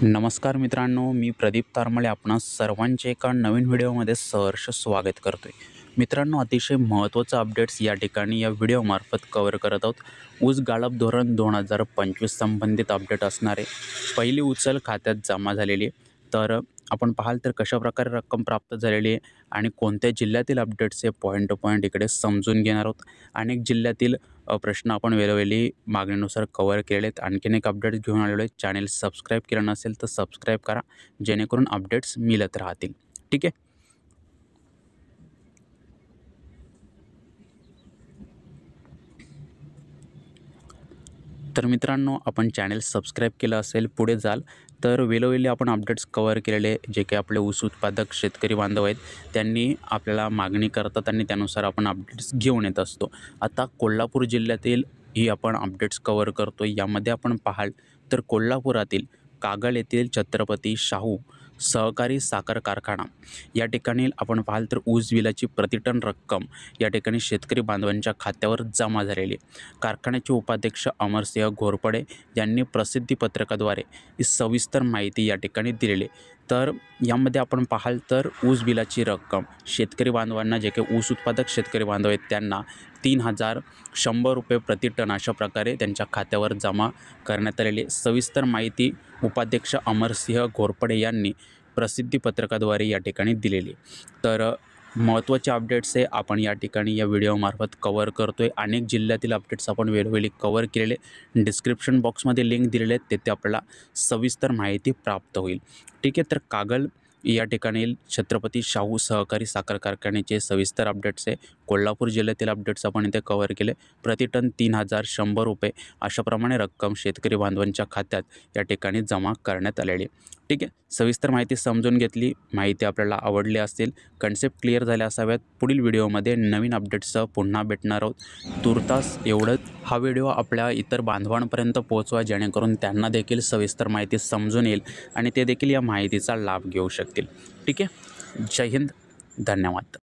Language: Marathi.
नमस्कार मित्रांनो, मी प्रदीप तारमळे आपणा सर्वांचे एका नवीन व्हिडिओमध्ये सहर्ष स्वागत करतोय। मित्रांनो, अतिशय महत्त्वाचं अपडेट्स या ठिकाणी या व्हिडिओमार्फत कव्हर करत आहोत। ऊस गाळप धोरण 2025 संबंधित अपडेट असणार आहे। पहिली उचल खात्यात जमा झालेली आहे। तर आपण पाहाल तर कशाप्रकारे रक्कम प्राप्त झालेली आहे आणि कोणत्या जिल्ह्यातील अपडेट्स हे पॉईंट टू पॉईंट इकडे समजून घेणार आहोत। अनेक जिल्ह्यातील प्रश्न आपण वेळोवेळी मागणीनुसार कव्हर केलेले आहेत। आणखीन एक अपडेट्स घेऊन आलेलो आहे। चॅनल सबस्क्राईब केलं नसेल तर सबस्क्राईब करा, जेणेकरून अपडेट्स मिळत राहतील। ठीक आहे। तर मित्रांनो, आपण चॅनल सबस्क्राईब केलं असेल, पुढे जाल तर वेळोवेळी आपण अपडेट्स कव्हर केलेले जे काही आपले ऊस उत्पादक शेतकरी बांधव आहेत त्यांनी आपल्याला मागणी करतात आणि त्यानुसार आपण अपडेट्स घेऊन येत असतो। आता कोल्हापूर जिल्ह्यातील ही आपण अपडेट्स कव्हर करतो। यामध्ये आपण पाहाल तर कोल्हापुरातील कागल येथील छत्रपती शाहू सहकारी साखर कारखाना या ठिकाणी आपण पाहाल तर ऊस बिलाची प्रतिटन रक्कम या ठिकाणी शेतकरी बांधवांच्या खात्यावर जमा झालेली आहे। कारखान्याचे उपाध्यक्ष अमरसिंह घोरपडे यांनी प्रसिद्धी पत्रकाद्वारे ही सविस्तर माहिती या ठिकाणी दिलेली आहे। तर यामध्ये आपण पाहाल तर ऊस बिलाची रक्कम शेतकरी बांधवांना, जे काही ऊस उत्पादक शेतकरी बांधव आहेत त्यांना 3100 रुपये प्रति टन अशा प्रकारे त्यांच्या खात्यावर जमा करण्यात आलेली आहे। सविस्तर माहिती उपाध्यक्ष अमरसिंह घोरपडे यांनी प्रसिद्धी पत्रकाद्वारे या ठिकाणी दिलेली। तर महत्त्वाचे अपडेट्स हे आपण या ठिकाणी या व्हिडिओमार्फत कव्हर करतोय। अनेक जिल्ह्यातील अपडेट्स आपण वेळोवेळी कव्हर केलेले। डिस्क्रिप्शन बॉक्समध्ये लिंक दिलेले आहेत, तेथे आपल्याला सविस्तर माहिती प्राप्त होईल। ठीक आहे। तर कागल या ठिकाणी छत्रपती शाहू सहकारी साखर कारखान्याचे सविस्तर अपडेट्स आहे। कोल्हापूर जिल्ह्यातील अपडेट्स आपण इथे कव्हर केले। प्रतिटन 3100 रुपये अशाप्रमाणे रक्कम शेतकरी बांधवांच्या खात्यात या ठिकाणी जमा करण्यात आलेली आहे। ठीक आहे। सविस्तर माहिती समजून घेतली, माहिती आपल्याला आवडली असेल, कन्सेप्ट क्लिअर झाले असाव्यात। पुढील व्हिडिओमध्ये नवीन अपडेट्ससह पुन्हा भेटणार आहोत। तुर्तास एवढंच। हा व्हिडिओ आपल्या इतर बांधवांपर्यंत पोहोचवा, जेणेकरून त्यांना देखील सविस्तर माहिती समजून येईल आणि ते देखील या माहितीचा लाभ घेऊ शकतील। ठीक आहे। जय हिंद, धन्यवाद।